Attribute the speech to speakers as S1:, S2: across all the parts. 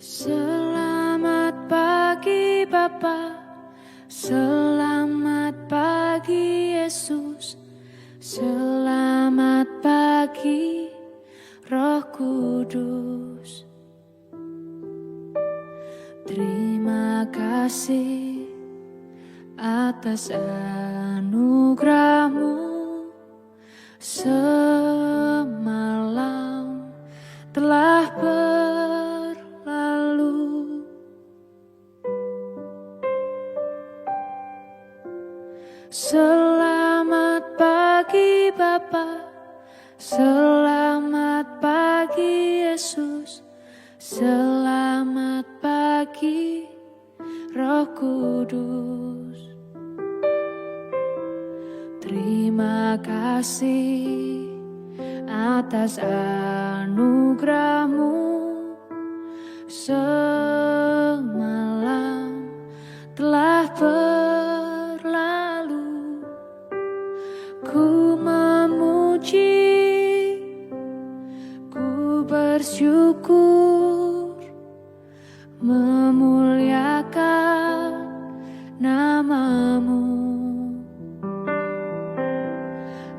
S1: Selamat pagi Bapa, selamat pagi Yesus, selamat pagi Roh Kudus. Terima kasih atas anugerah-Mu. Semalam telah berlalu, selamat pagi Bapa, selamat pagi Yesus, selamat pagi Roh Kudus. Terima kasih atas anugerah-Mu. Semalam telah berlalu, ku memuji, ku bersyukur, memuliakan nama-Mu.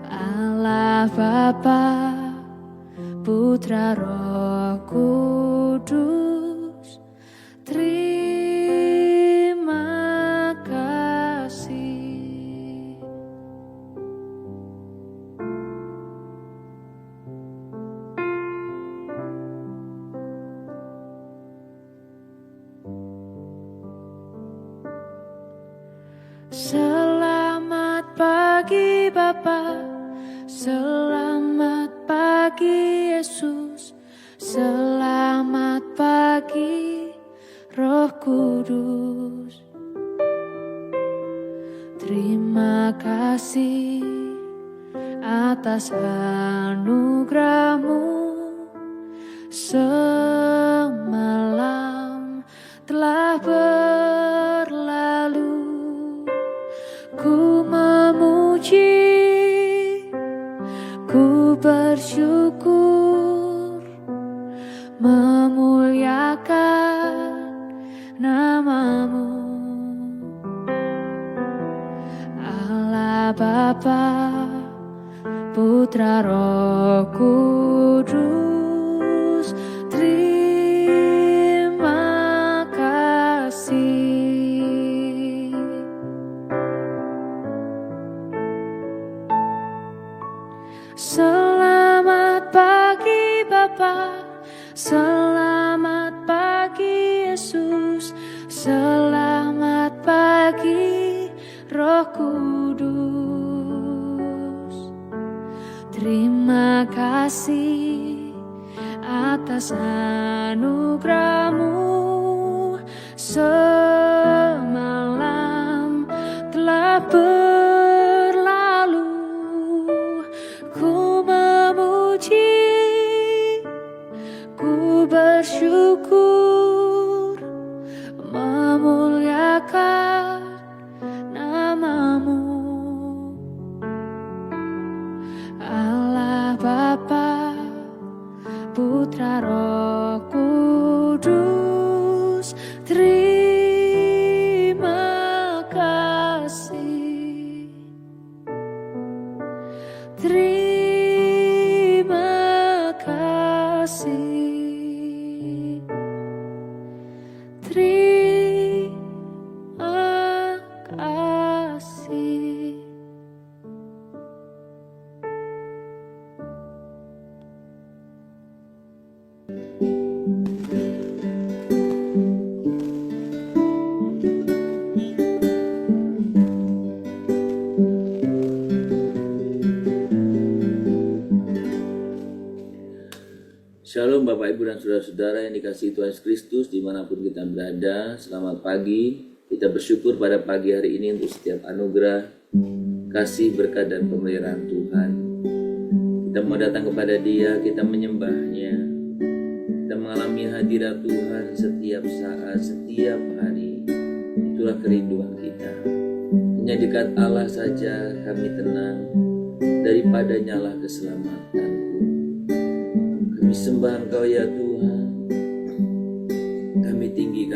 S1: Allah Bapa, Putra Roh Kudus, terima kasih. Selamat pagi Bapa, selamat pagi Yesus, selamat pagi Roh Kudus. Terima kasih atas anugerah-Mu. Semalam telah berlalu, ku memuji, ku bersyukur, memuliakan nama-Mu. Allah Bapa, Putra Roh Kudus, terima kasih. Selamat pagi Bapa, selamat pagi Yesus, selamat pagi Roh Kudus. Terima kasih atas anugerah-Mu. Semalam telah berlalu, ku memuji, ku bersyukur, memuliakan nama-Mu. Allah Bapa, Putra Roh Kudus, terima kasih. Terima kasih. Terima kasih.
S2: Shalom Bapak Ibu dan Saudara-saudara yang dikasihi Tuhan Yesus Kristus dimanapun kita berada. Selamat pagi. Kita bersyukur pada pagi hari ini untuk setiap anugerah, kasih, berkat, dan pemeliharaan Tuhan. Kita mau datang kepada Dia, kita menyembahnya, kita mengalami hadirat Tuhan setiap saat, setiap hari. Itulah kerinduan kita. Hanya dekat Allah saja kami tenang, daripadanya lah keselamatanku. Kami sembah Engkau ya Tuhan.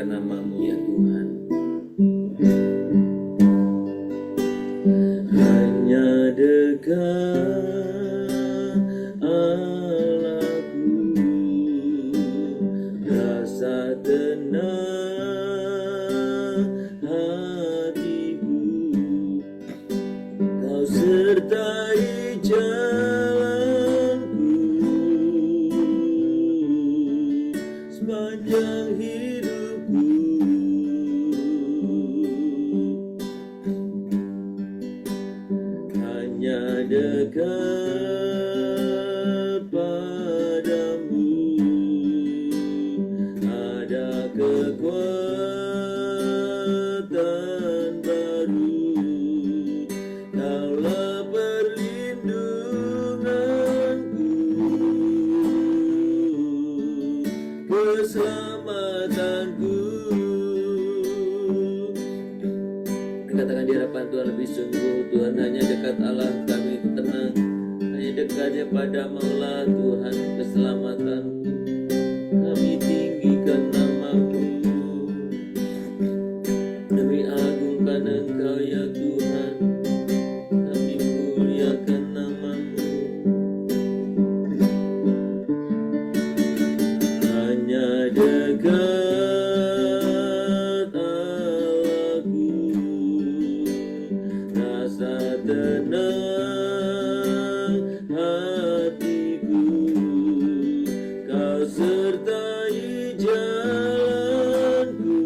S2: namamu ya Tuhan. Hanya dekat Allahku, rasa tenang hatiku, Kau sertai jalanku sepanjang hidupku. Hanya dekat padamu ada kekuatan baru. Kaulah perlindunganku, keselamatanku. Katakan di hadapan Tuhan lebih sungguh, Tuhan hanya dekat Allah kami tenang, hanya dekatnya pada Maulah Tuhan keselamatanku. Kami tinggikan namamu, kami agungkan Engkau ya Tuhan, kami muliakan namamu. Hanya dekat Allahku, rasa tenang hatiku, Kau sertai jalanku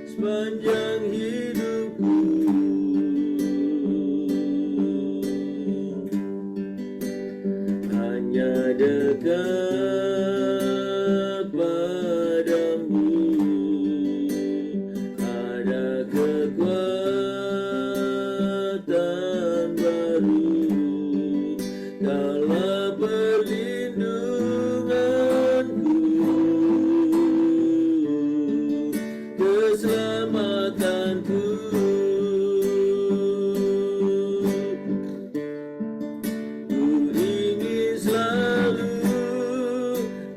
S2: sepanjang hidupku. Hanya dekat padamu ada kekuatan baru. Kaulah perlindunganku, keselamatanku. Ku ingin selalu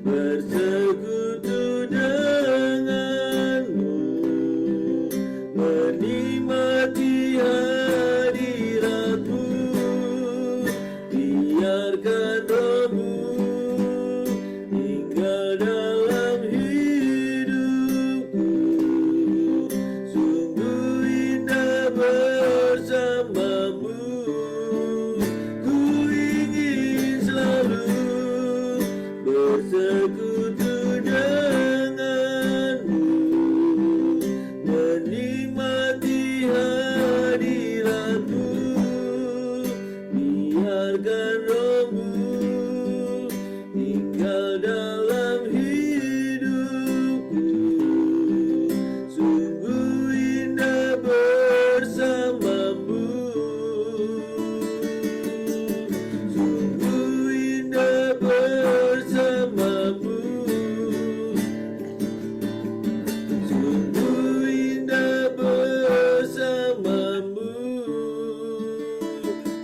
S2: bersekutu denganmu, menikmati hadiratmu. Biarkan rohmu tinggal dalam hidupku, sungguh indah bersamamu. Ku ingin selalu bersekutu denganmu, menikmati hadiratmu. Biarkan rohmu tinggal dalam hidupku, sungguh indah bersamamu, sungguh indah bersamamu, sungguh indah bersamamu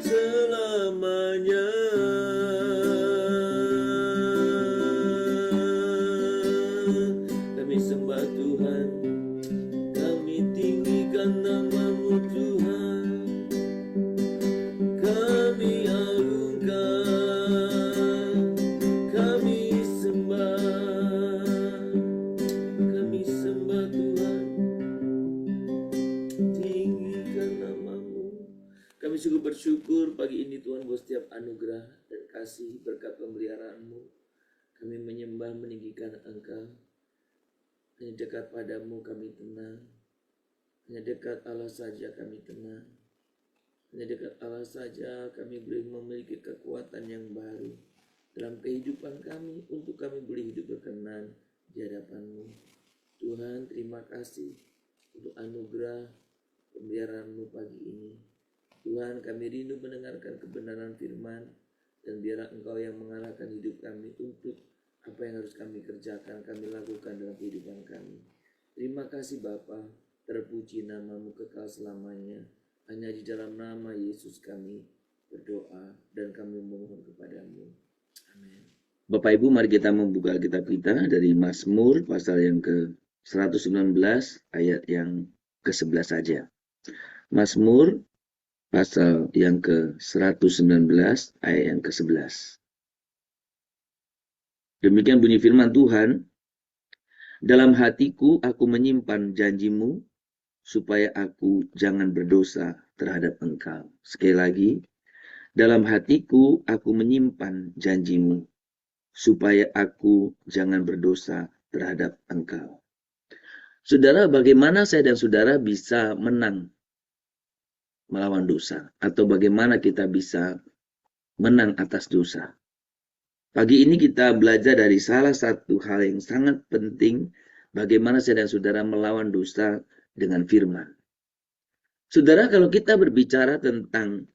S2: selamanya. Kami sembah Tuhan, kami tinggikan namamu Tuhan, kami agungkan, kami sembah Tuhan, tinggikan namamu. Kami sungguh bersyukur pagi ini Tuhan buat setiap anugerah dan kasih berkat pemeliharaan-Mu. Kami menyembah meninggikan Engkau. Hanya dekat padamu kami tenang, hanya dekat Allah saja kami tenang, hanya dekat Allah saja kami boleh memiliki kekuatan yang baru dalam kehidupan kami, untuk kami boleh hidup berkenan di hadapan-Mu. Tuhan, terima kasih untuk anugerah pemeliharaan-Mu pagi ini. Tuhan, kami rindu mendengarkan kebenaran firman, dan biarlah Engkau yang mengarahkan hidup kami untuk apa yang harus kami kerjakan, kami lakukan dalam kehidupan kami. Terima kasih Bapa, terpuji namamu kekal selamanya. Hanya di dalam nama Yesus kami berdoa dan kami memohon kepadamu. Amin. Bapak Ibu, mari kita membuka Alkitab kita dari Mazmur pasal yang ke-119 ayat yang ke-11 saja. Mazmur pasal yang ke-119 ayat yang ke-11. Demikian bunyi firman Tuhan, dalam hatiku aku menyimpan janjimu, supaya aku jangan berdosa terhadap Engkau. Sekali lagi, dalam hatiku aku menyimpan janjimu, supaya aku jangan berdosa terhadap Engkau. Saudara, bagaimana saya dan saudara bisa menang melawan dosa? Atau bagaimana kita bisa menang atas dosa? Pagi ini kita belajar dari salah satu hal yang sangat penting, bagaimana saya dan saudara melawan dosa dengan firman. Saudara, kalau kita berbicara tentang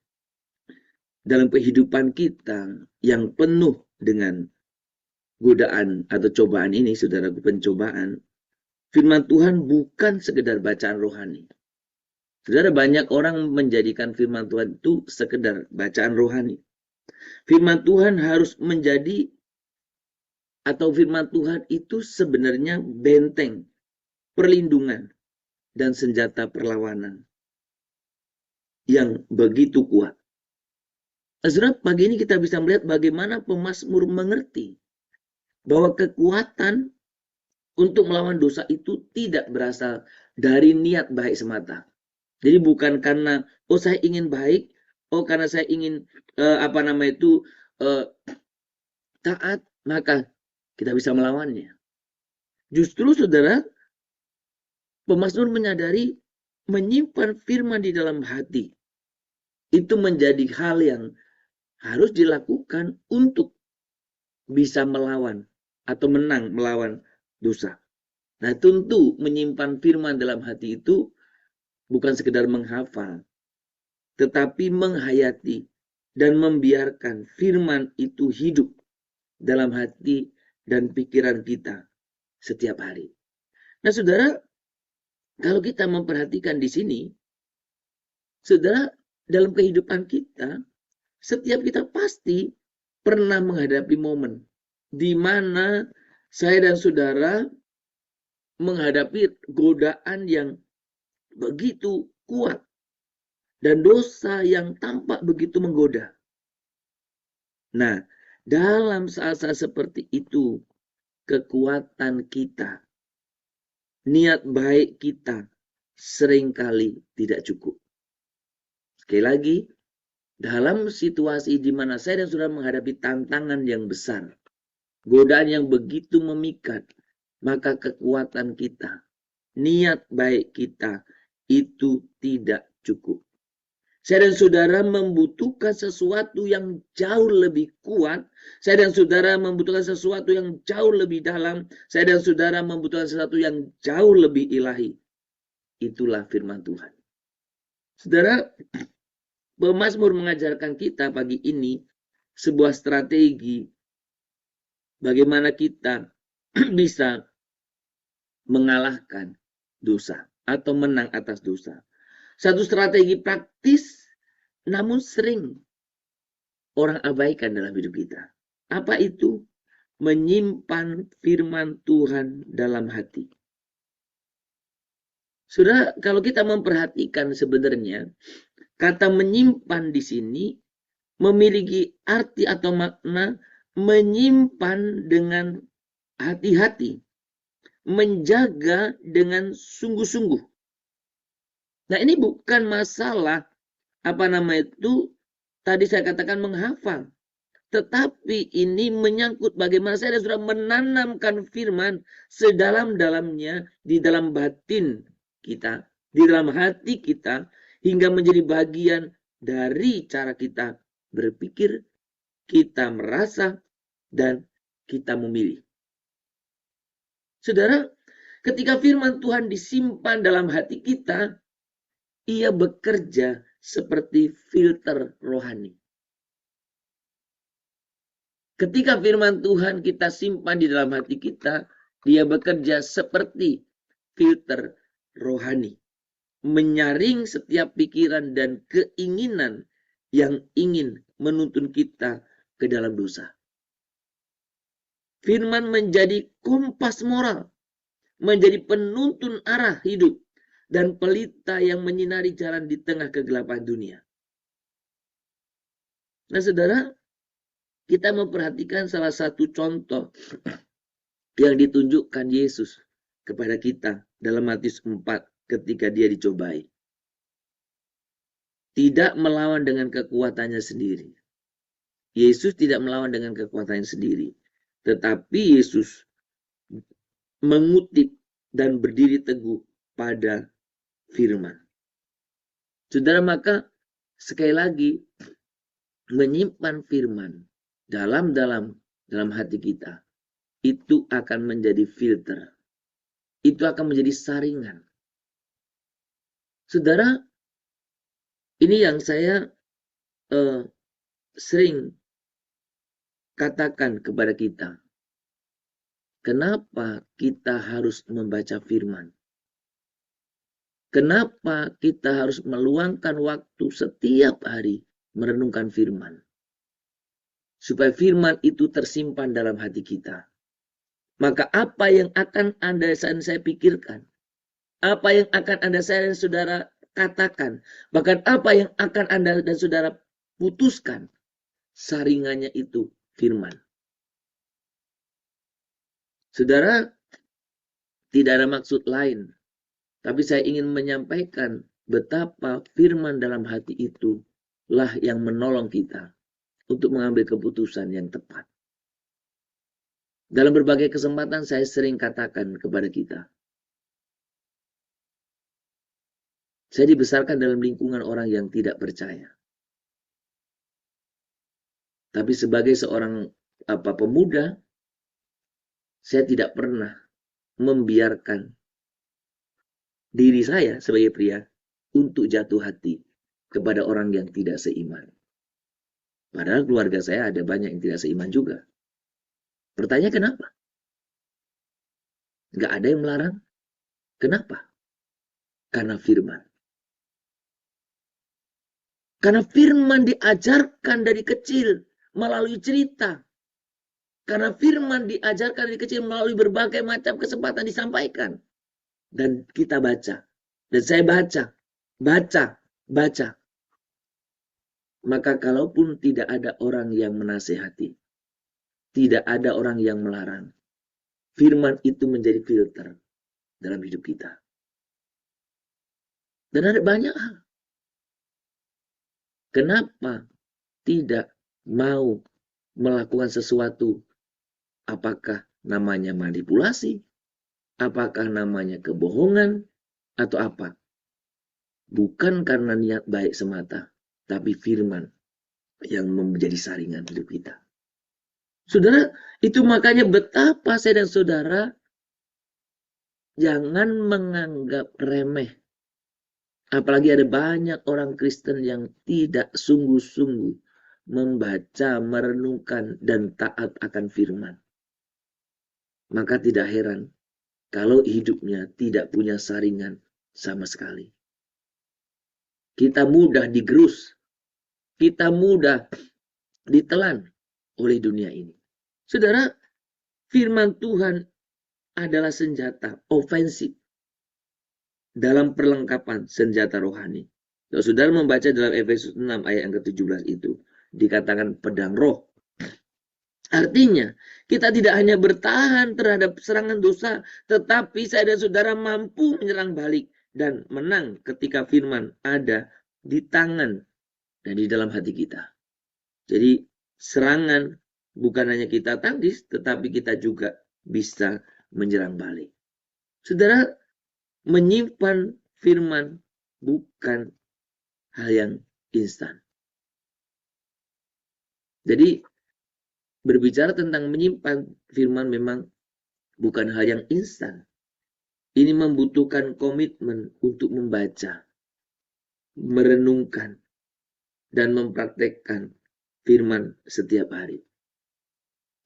S2: dalam kehidupan kita yang penuh dengan godaan atau cobaan ini, saudaraku, pencobaan, firman Tuhan bukan sekedar bacaan rohani. Saudara, banyak orang menjadikan firman Tuhan itu sekedar bacaan rohani. Firman Tuhan harus menjadi, atau firman Tuhan itu sebenarnya benteng, perlindungan, dan senjata perlawanan yang begitu kuat. Saudara, pagi ini kita bisa melihat bagaimana pemazmur mengerti bahwa kekuatan untuk melawan dosa itu tidak berasal dari niat baik semata. Jadi bukan karena, oh saya ingin baik, oh karena saya ingin taat, maka kita bisa melawannya. Justru saudara, pemazmur menyadari menyimpan firman di dalam hati. Itu menjadi hal yang harus dilakukan untuk bisa melawan atau menang melawan dosa. Nah, tentu menyimpan firman dalam hati itu bukan sekedar menghafal, tetapi menghayati dan membiarkan firman itu hidup dalam hati dan pikiran kita setiap hari. Nah, saudara, kalau kita memperhatikan di sini, saudara, dalam kehidupan kita, setiap kita pasti pernah menghadapi momen di mana saya dan saudara menghadapi godaan yang begitu kuat dan dosa yang tampak begitu menggoda. Nah, dalam saat-saat seperti itu, kekuatan kita, niat baik kita seringkali tidak cukup. Sekali lagi, dalam situasi di mana saya dan saudara menghadapi tantangan yang besar, godaan yang begitu memikat, maka kekuatan kita, niat baik kita itu tidak cukup. Saya dan saudara membutuhkan sesuatu yang jauh lebih kuat. Saya dan saudara membutuhkan sesuatu yang jauh lebih dalam. Saya dan saudara membutuhkan sesuatu yang jauh lebih ilahi. Itulah firman Tuhan. Saudara, pemazmur mengajarkan kita pagi ini sebuah strategi bagaimana kita bisa mengalahkan dosa atau menang atas dosa. Satu strategi praktis namun sering orang abaikan dalam hidup kita. Apa itu? Menyimpan firman Tuhan dalam hati. Sudah, kalau kita memperhatikan sebenarnya kata menyimpan di sini memiliki arti atau makna menyimpan dengan hati-hati, menjaga dengan sungguh-sungguh. Nah, ini bukan masalah tadi saya katakan menghafal. Tetapi ini menyangkut bagaimana saya dan saudara menanamkan firman sedalam-dalamnya di dalam batin kita, di dalam hati kita, hingga menjadi bagian dari cara kita berpikir, kita merasa, dan kita memilih. Saudara, ketika firman Tuhan disimpan dalam hati kita, ia bekerja seperti filter rohani. Ketika firman Tuhan kita simpan di dalam hati kita, dia bekerja seperti filter rohani. Menyaring setiap pikiran dan keinginan yang ingin menuntun kita ke dalam dosa. Firman menjadi kompas moral, menjadi penuntun arah hidup, dan pelita yang menyinari jalan di tengah kegelapan dunia. Nah, saudara, kita memperhatikan salah satu contoh yang ditunjukkan Yesus kepada kita dalam Matius 4 ketika dia dicobai. Tidak melawan dengan kekuatannya sendiri. Yesus tidak melawan dengan kekuatannya sendiri. Tetapi Yesus mengutip dan berdiri teguh pada firman. Saudara, maka sekali lagi menyimpan firman dalam hati kita itu akan menjadi filter. Itu akan menjadi saringan. Saudara, ini yang saya sering katakan kepada kita. Kenapa kita harus membaca firman? Kenapa kita harus meluangkan waktu setiap hari merenungkan firman? Supaya firman itu tersimpan dalam hati kita. Maka apa yang akan Anda dan saya pikirkan, apa yang akan Anda dan saudara katakan, bahkan apa yang akan Anda dan saudara putuskan, saringannya itu firman. Saudara, tidak ada maksud lain, tapi saya ingin menyampaikan betapa firman dalam hati itu lah yang menolong kita untuk mengambil keputusan yang tepat. Dalam berbagai kesempatan saya sering katakan kepada kita, saya dibesarkan dalam lingkungan orang yang tidak percaya. Tapi sebagai seorang pemuda, saya tidak pernah membiarkan diri saya sebagai pria untuk jatuh hati kepada orang yang tidak seiman. Padahal keluarga saya ada banyak yang tidak seiman juga. Pertanyaan kenapa? Nggak ada yang melarang. Kenapa? Karena firman. Karena firman diajarkan dari kecil melalui cerita. Karena firman diajarkan dari kecil melalui berbagai macam kesempatan disampaikan. Dan kita baca. Dan saya baca. Maka kalaupun tidak ada orang yang menasehati, tidak ada orang yang melarang, firman itu menjadi filter dalam hidup kita. Dan ada banyak hal. Kenapa tidak mau melakukan sesuatu? Apakah namanya manipulasi? Apakah namanya kebohongan? Atau apa? Bukan karena niat baik semata, tapi firman yang menjadi saringan hidup kita. Saudara, itu makanya betapa saya dan saudara jangan menganggap remeh. Apalagi ada banyak orang Kristen yang tidak sungguh-sungguh membaca, merenungkan, dan taat akan firman. Maka tidak heran kalau hidupnya tidak punya saringan sama sekali. Kita mudah digerus. Kita mudah ditelan oleh dunia ini. Saudara, firman Tuhan adalah senjata ofensif dalam perlengkapan senjata rohani. Kalau saudara membaca dalam Efesus 6 ayat yang ke-17 itu, dikatakan pedang roh. Artinya, kita tidak hanya bertahan terhadap serangan dosa, tetapi saya dan saudara mampu menyerang balik dan menang ketika firman ada di tangan dan di dalam hati kita. Jadi, serangan bukan hanya kita tangkis, tetapi kita juga bisa menyerang balik. Saudara, menyimpan firman bukan hal yang instan. Jadi, berbicara tentang menyimpan firman memang bukan hal yang instan. Ini membutuhkan komitmen untuk membaca, merenungkan, dan mempraktekkan firman setiap hari.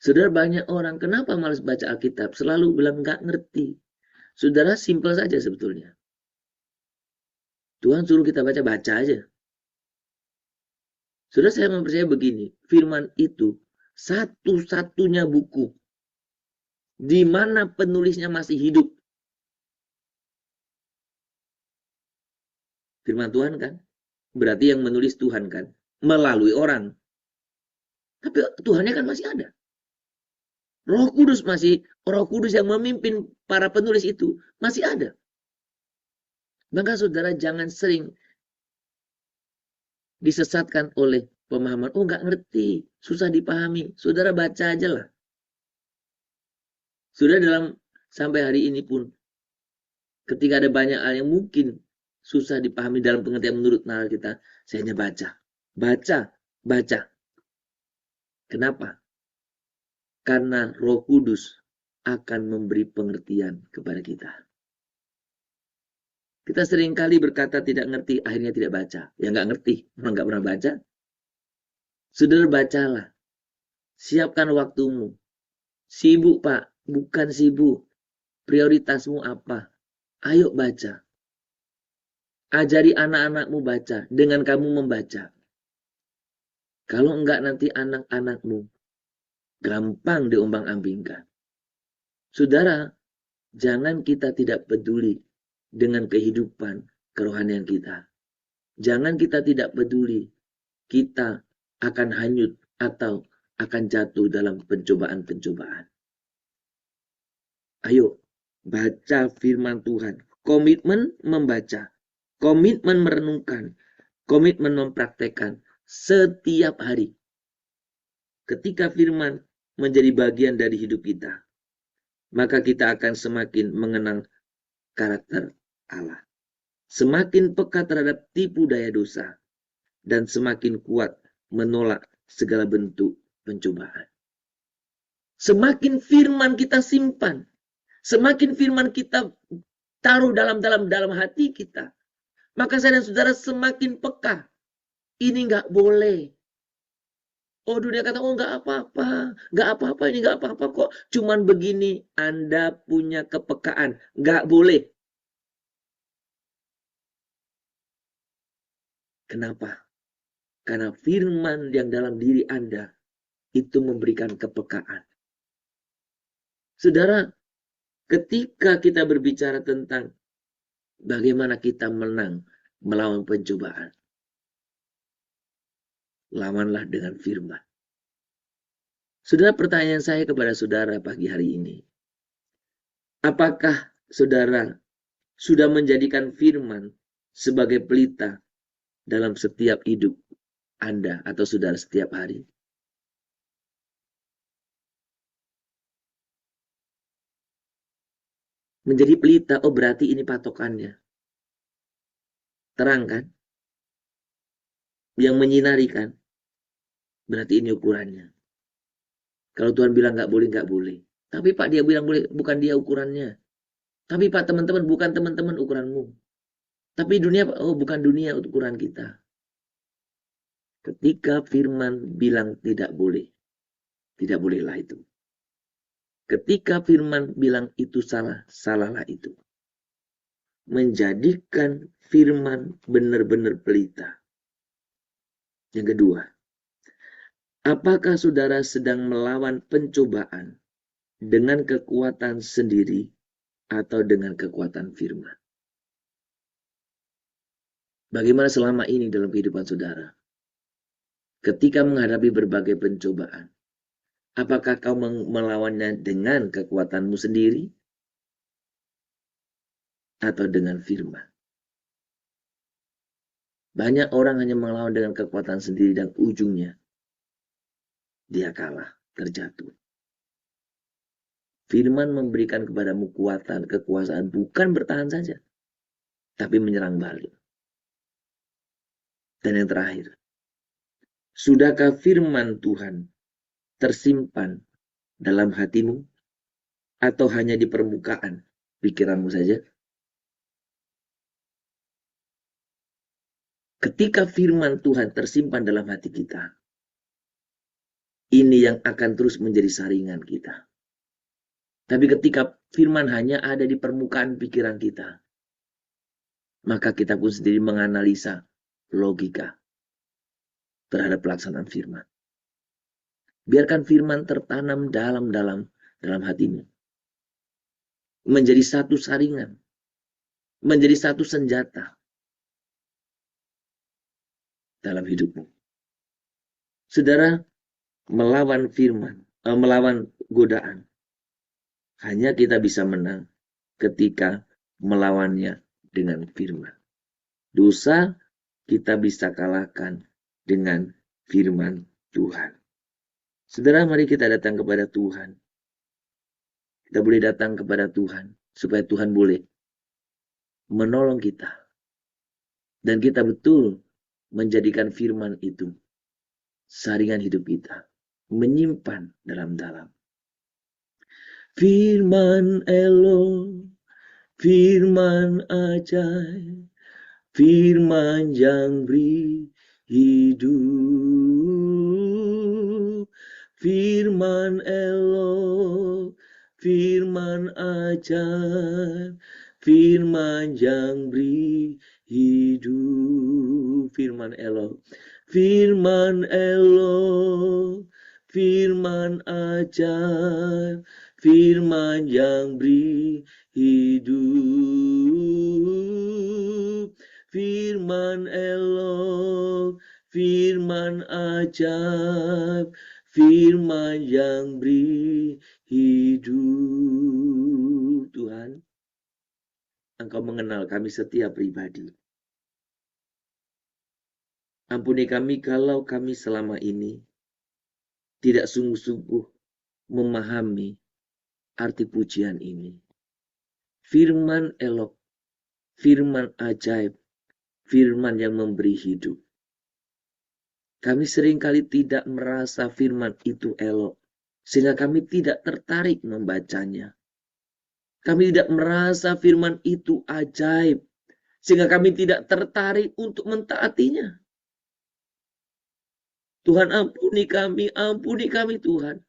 S2: Saudara, banyak orang kenapa malas baca Alkitab? Selalu bilang nggak ngerti. Saudara, simpel saja sebetulnya. Tuhan suruh kita baca aja. Saudara, saya mempercayai begini, firman itu satu-satunya buku di mana penulisnya masih hidup. Firman Tuhan kan? Berarti yang menulis Tuhan kan? Melalui orang. Tapi Tuhannya kan masih ada. Roh Kudus yang memimpin para penulis itu masih ada. Maka saudara jangan sering disesatkan oleh pemahaman. Oh, nggak ngerti, susah dipahami. Saudara baca aja lah. Sudah dalam sampai hari ini pun, ketika ada banyak hal yang mungkin susah dipahami dalam pengertian menurut nalar kita, saya hanya baca. Kenapa? Karena Roh Kudus akan memberi pengertian kepada kita. Kita seringkali berkata tidak ngerti, akhirnya tidak baca. Ya nggak ngerti, orang nggak pernah baca. Saudara bacalah. Siapkan waktumu. Sibuk Pak, bukan sibuk. Prioritasmu apa? Ayo baca. Ajari anak-anakmu baca dengan kamu membaca. Kalau enggak nanti anak-anakmu gampang diombang-ambingkan. Saudara, jangan kita tidak peduli dengan kehidupan kerohanian kita. Jangan kita tidak peduli kita akan hanyut atau akan jatuh dalam pencobaan-pencobaan. Ayo, baca firman Tuhan. Komitmen membaca. Komitmen merenungkan. Komitmen mempraktekkan setiap hari. Ketika firman menjadi bagian dari hidup kita, maka kita akan semakin mengenal karakter Allah. Semakin peka terhadap tipu daya dosa. Dan semakin kuat menolak segala bentuk pencobaan. Semakin firman kita simpan, semakin firman kita taruh dalam hati kita, maka saya dan saudara semakin peka. Ini nggak boleh. Oh, dunia kata, oh nggak apa-apa, ini nggak apa-apa kok. Cuman begini, Anda punya kepekaan, nggak boleh. Kenapa? Karena firman yang dalam diri Anda itu memberikan kepekaan. Saudara, ketika kita berbicara tentang bagaimana kita menang melawan pencobaan, lawanlah dengan firman. Saudara, pertanyaan saya kepada saudara pagi hari ini, apakah saudara sudah menjadikan firman sebagai pelita dalam setiap hidup Anda atau saudara setiap hari? Menjadi pelita, oh berarti ini patokannya. Terang kan? Yang menyinari kan? Berarti ini ukurannya. Kalau Tuhan bilang nggak boleh. Tapi Pak, dia bilang boleh, bukan dia ukurannya. Tapi Pak, teman-teman, bukan teman-teman ukuranmu. Tapi dunia, oh bukan dunia ukuran kita. Ketika firman bilang tidak bolehlah itu. Ketika firman bilang itu salah, salahlah itu. Menjadikan firman benar-benar pelita. Yang kedua, apakah saudara sedang melawan pencobaan dengan kekuatan sendiri atau dengan kekuatan firman? Bagaimana selama ini dalam kehidupan saudara? Ketika menghadapi berbagai pencobaan, apakah kau melawannya dengan kekuatanmu sendiri atau dengan firman? Banyak orang hanya melawan dengan kekuatan sendiri dan ujungnya dia kalah, terjatuh. Firman memberikan kepadamu kekuasaan bukan bertahan saja, tapi menyerang balik. Dan yang terakhir, sudahkah firman Tuhan tersimpan dalam hatimu atau hanya di permukaan pikiranmu saja? Ketika firman Tuhan tersimpan dalam hati kita, ini yang akan terus menjadi saringan kita. Tapi ketika firman hanya ada di permukaan pikiran kita, maka kita pun sendiri menganalisa logika terhadap pelaksanaan firman. Biarkan firman tertanam dalam hatimu. menjadi satu saringan, menjadi satu senjata dalam hidupmu. Saudara, melawan melawan godaan, hanya kita bisa menang ketika melawannya dengan firman. Dosa kita bisa kalahkan dengan firman Tuhan. Saudara, mari kita datang kepada Tuhan. Kita boleh datang kepada Tuhan supaya Tuhan boleh menolong kita. Dan kita betul menjadikan firman itu saringan hidup kita, menyimpan dalam-dalam. Firman Elo, firman ajaib, firman yang beri hidup. Firman Elo, firman ajaib, firman yang beri hidup. Firman Elo, firman Elo, firman ajaib, firman yang beri hidup. Firman Elo, firman ajaib, firman yang beri hidup. Tuhan, Engkau mengenal kami setiap pribadi. Ampuni kami kalau kami selama ini tidak sungguh-sungguh memahami arti pujian ini. Firman elok, firman ajaib, firman yang memberi hidup. Kami seringkali tidak merasa firman itu elok, sehingga kami tidak tertarik membacanya. Kami tidak merasa firman itu ajaib, sehingga kami tidak tertarik untuk mentaatinya. Tuhan, ampuni kami Tuhan.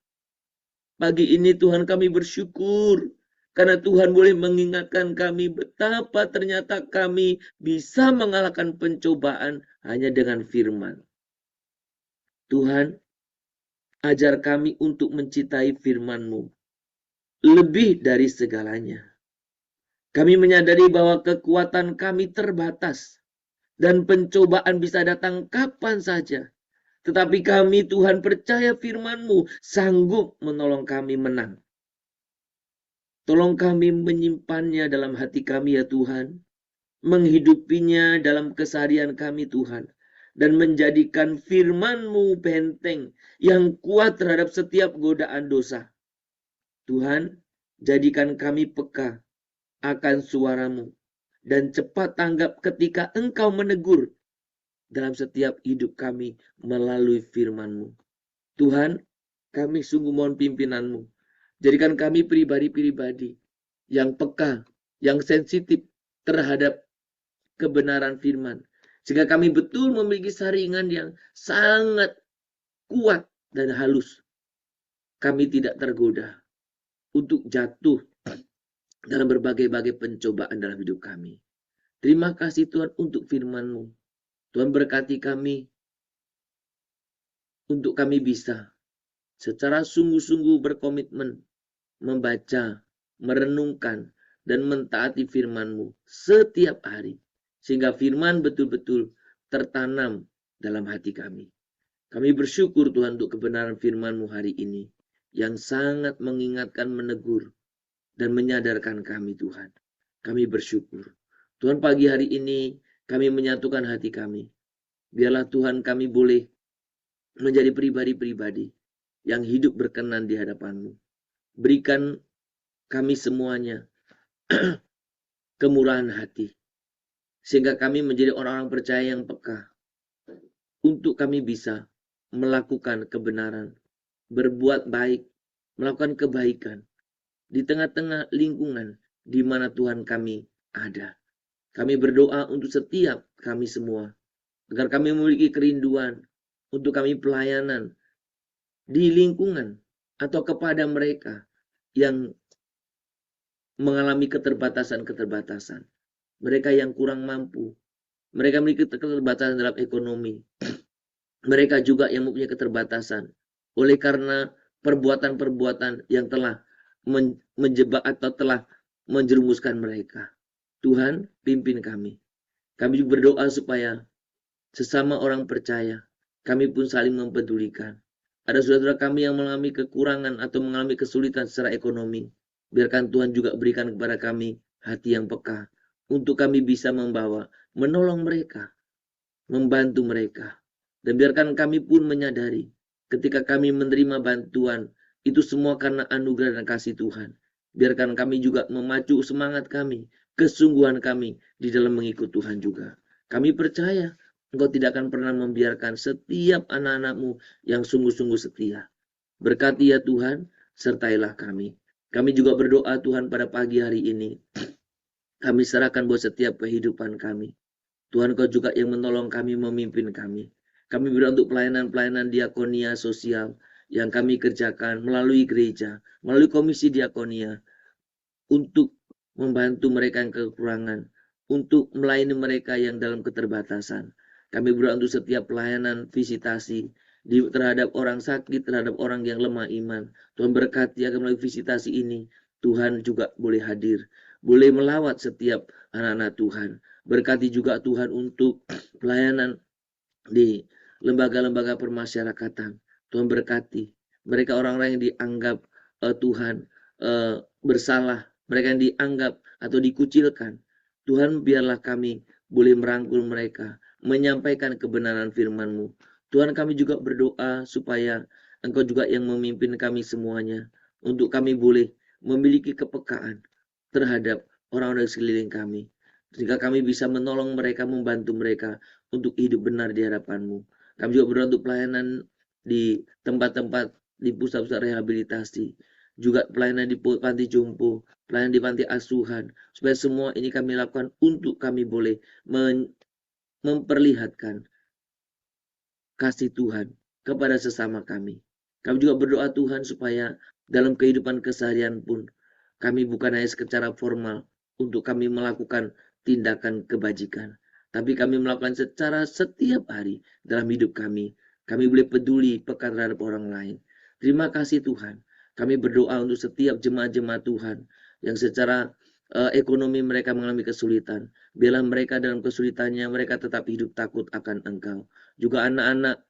S2: Pagi ini Tuhan kami bersyukur karena Tuhan boleh mengingatkan kami betapa ternyata kami bisa mengalahkan pencobaan hanya dengan firman. Tuhan, ajar kami untuk mencintai firman-Mu lebih dari segalanya. Kami menyadari bahwa kekuatan kami terbatas dan pencobaan bisa datang kapan saja. Tetapi kami Tuhan percaya firman-Mu sanggup menolong kami menang. Tolong kami menyimpannya dalam hati kami ya Tuhan. Menghidupinya dalam keseharian kami Tuhan. Dan menjadikan firman-Mu benteng yang kuat terhadap setiap godaan dosa. Tuhan, jadikan kami peka akan suara-Mu. Dan cepat tanggap ketika Engkau menegur dalam setiap hidup kami melalui firman-Mu. Tuhan, kami sungguh mohon pimpinan-Mu. Jadikan kami pribadi-pribadi yang peka, yang sensitif terhadap kebenaran firman. Sehingga kami betul memiliki saringan yang sangat kuat dan halus. Kami tidak tergoda untuk jatuh dalam berbagai-bagai pencobaan dalam hidup kami. Terima kasih Tuhan untuk firman-Mu. Tuhan berkati kami untuk kami bisa secara sungguh-sungguh berkomitmen membaca, merenungkan, dan mentaati firman-Mu setiap hari. Sehingga firman betul-betul tertanam dalam hati kami. Kami bersyukur Tuhan untuk kebenaran firman-Mu hari ini yang sangat mengingatkan, menegur, dan menyadarkan kami Tuhan. Kami bersyukur. Tuhan, pagi hari ini kami menyatukan hati kami. Biarlah Tuhan kami boleh menjadi pribadi-pribadi yang hidup berkenan di hadapan-Mu. Berikan kami semuanya kemurahan hati. Sehingga kami menjadi orang-orang percaya yang peka. Untuk kami bisa melakukan kebenaran. Berbuat baik. Melakukan kebaikan. Di tengah-tengah lingkungan di mana Tuhan kami ada. Kami berdoa untuk setiap kami semua. Agar kami memiliki kerinduan untuk kami pelayanan di lingkungan atau kepada mereka yang mengalami keterbatasan-keterbatasan. Mereka yang kurang mampu. Mereka memiliki keterbatasan dalam ekonomi. Mereka juga yang mempunyai keterbatasan. Oleh karena perbuatan-perbuatan yang telah menjebak atau telah menjerumuskan mereka. Tuhan, pimpin kami. Kami juga berdoa supaya sesama orang percaya, kami pun saling mempedulikan. Ada saudara-saudara kami yang mengalami kekurangan atau mengalami kesulitan secara ekonomi. Biarkan Tuhan juga berikan kepada kami hati yang peka untuk kami bisa membawa, menolong mereka, membantu mereka. Dan biarkan kami pun menyadari ketika kami menerima bantuan, itu semua karena anugerah dan kasih Tuhan. Biarkan kami juga memacu semangat kami, kesungguhan kami di dalam mengikut Tuhan juga. Kami percaya Engkau tidak akan pernah membiarkan setiap anak-anak-Mu yang sungguh-sungguh setia. Berkati ya Tuhan, sertailah kami. Kami juga berdoa Tuhan pada pagi hari ini. Kami serahkan buat setiap kehidupan kami. Tuhan Kau juga yang menolong kami, memimpin kami. Kami berdoa untuk pelayanan-pelayanan diakonia sosial yang kami kerjakan melalui gereja, melalui komisi diakonia, untuk membantu mereka yang kekurangan, untuk melayani mereka yang dalam keterbatasan. Kami berdoa untuk setiap pelayanan visitasi terhadap orang sakit, terhadap orang yang lemah iman. Tuhan berkati akan melalui visitasi ini. Tuhan juga boleh hadir, boleh melawat setiap anak-anak Tuhan. Berkati juga Tuhan untuk pelayanan di lembaga-lembaga permasyarakatan. Tuhan berkati mereka orang-orang yang dianggap Tuhan bersalah, mereka yang dianggap atau dikucilkan. Tuhan, biarlah kami boleh merangkul mereka, menyampaikan kebenaran firman-Mu. Tuhan, kami juga berdoa supaya Engkau juga yang memimpin kami semuanya, untuk kami boleh memiliki kepekaan terhadap orang-orang di sekeliling kami, sehingga kami bisa menolong mereka, membantu mereka untuk hidup benar di hadapan-Mu. Kami juga berdoa untuk pelayanan di tempat-tempat, di pusat-pusat rehabilitasi, juga pelayanan di panti jompo, pelayanan di panti asuhan, supaya semua ini kami lakukan untuk kami boleh memperlihatkan kasih Tuhan kepada sesama kami. Kami juga berdoa Tuhan supaya dalam kehidupan keseharian pun kami bukan hanya secara formal untuk kami melakukan tindakan kebajikan, tapi kami melakukan secara setiap hari dalam hidup kami. Kami boleh peduli peka terhadap orang lain. Terima kasih Tuhan. Kami berdoa untuk setiap jemaat-jemaat Tuhan yang secara ekonomi mereka mengalami kesulitan. Biarlah mereka dalam kesulitannya mereka tetap hidup takut akan Engkau. Juga anak-anak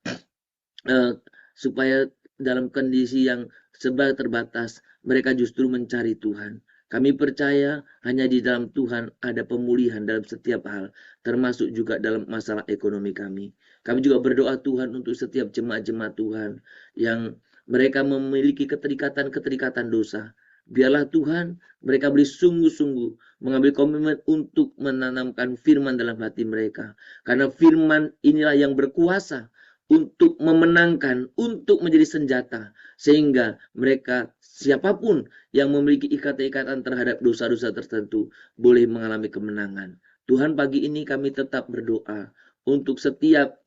S2: supaya dalam kondisi yang serba terbatas mereka justru mencari Tuhan. Kami percaya hanya di dalam Tuhan ada pemulihan dalam setiap hal, termasuk juga dalam masalah ekonomi kami. Kami juga berdoa Tuhan untuk setiap jemaat-jemaat Tuhan yang mereka memiliki keterikatan-keterikatan dosa. Biarlah Tuhan mereka boleh sungguh-sungguh mengambil komitmen untuk menanamkan firman dalam hati mereka. Karena firman inilah yang berkuasa untuk memenangkan, untuk menjadi senjata. Sehingga mereka siapapun yang memiliki ikatan-ikatan terhadap dosa-dosa tertentu boleh mengalami kemenangan. Tuhan, pagi ini kami tetap berdoa untuk setiap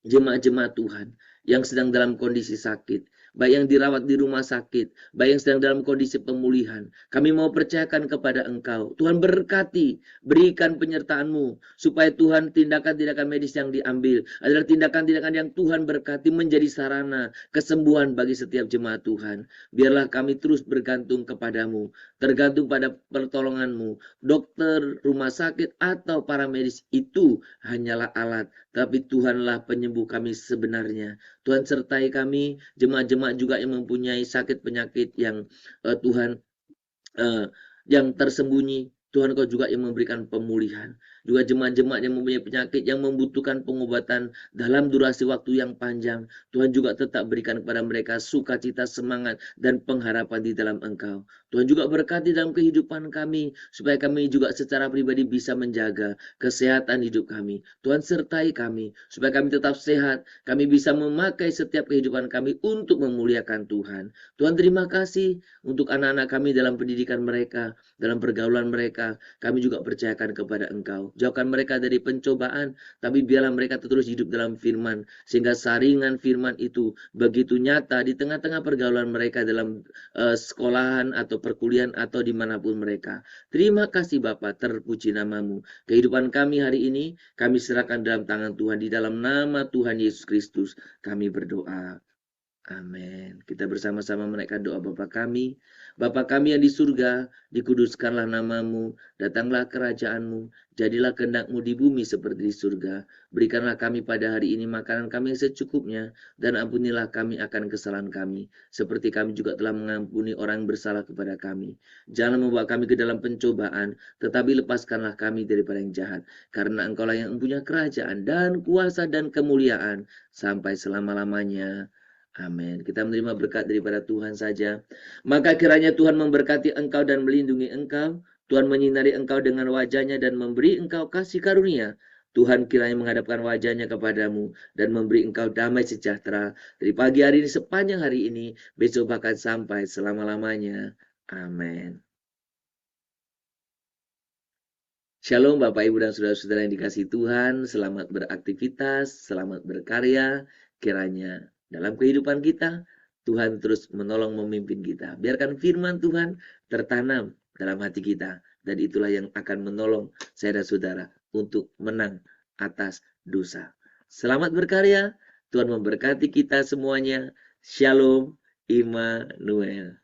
S2: jemaat-jemaat Tuhan yang sedang dalam kondisi sakit, baik yang dirawat di rumah sakit, baik yang sedang dalam kondisi pemulihan. Kami mau percayakan kepada Engkau. Tuhan berkati, berikan penyertaan-Mu, supaya Tuhan tindakan-tindakan medis yang diambil adalah tindakan-tindakan yang Tuhan berkati menjadi sarana kesembuhan bagi setiap jemaat Tuhan. Biarlah kami terus bergantung kepadamu, tergantung pada pertolongan-Mu. Dokter, rumah sakit, atau para medis itu hanyalah alat, tapi Tuhanlah penyembuh kami sebenarnya. Tuhan sertai kami, jemaat-jemaat juga yang mempunyai sakit penyakit yang Tuhan yang tersembunyi. Tuhan Kau juga yang memberikan pemulihan. Juga jemaat-jemaat yang mempunyai penyakit yang membutuhkan pengobatan dalam durasi waktu yang panjang. Tuhan juga tetap berikan kepada mereka sukacita, semangat, dan pengharapan di dalam Engkau. Tuhan juga berkati dalam kehidupan kami, supaya kami juga secara pribadi bisa menjaga kesehatan hidup kami. Tuhan sertai kami, supaya kami tetap sehat. Kami bisa memakai setiap kehidupan kami untuk memuliakan Tuhan. Tuhan, terima kasih untuk anak-anak kami dalam pendidikan mereka, dalam pergaulan mereka. Kami juga percayakan kepada Engkau. Jauhkan mereka dari pencobaan, tapi biarlah mereka terus hidup dalam firman, sehingga saringan firman itu begitu nyata di tengah-tengah pergaulan mereka dalam sekolahan atau perkuliahan atau dimanapun mereka. Terima kasih Bapa, terpuji nama-Mu. Kehidupan kami hari ini kami serahkan dalam tangan Tuhan, di dalam nama Tuhan Yesus Kristus kami berdoa. Amin. Kita bersama-sama menaikkan doa Bapa kami. Bapa kami yang di surga, dikuduskanlah namamu, datanglah kerajaanmu, jadilah kehendak-mu di bumi seperti di surga. Berikanlah kami pada hari ini makanan kami yang secukupnya, dan ampunilah kami akan kesalahan kami, seperti kami juga telah mengampuni orang yang bersalah kepada kami. Jangan membawa kami ke dalam pencobaan, tetapi lepaskanlah kami daripada yang jahat, karena Engkaulah yang mempunyai kerajaan dan kuasa dan kemuliaan sampai selama-lamanya. Amin. Kita menerima berkat daripada Tuhan saja. Maka kiranya Tuhan memberkati engkau dan melindungi engkau. Tuhan menyinari engkau dengan wajahnya dan memberi engkau kasih karunia. Tuhan kiranya menghadapkan wajahnya kepadamu dan memberi engkau damai sejahtera dari pagi hari ini sepanjang hari ini, besok bahkan sampai selama-lamanya. Amin. Shalom Bapak Ibu dan Saudara-saudara yang dikasihi Tuhan, selamat beraktivitas, selamat berkarya, kiranya dalam kehidupan kita, Tuhan terus menolong memimpin kita. Biarkan firman Tuhan tertanam dalam hati kita, dan itulah yang akan menolong saya dan saudara untuk menang atas dosa. Selamat berkarya, Tuhan memberkati kita semuanya. Shalom, Immanuel.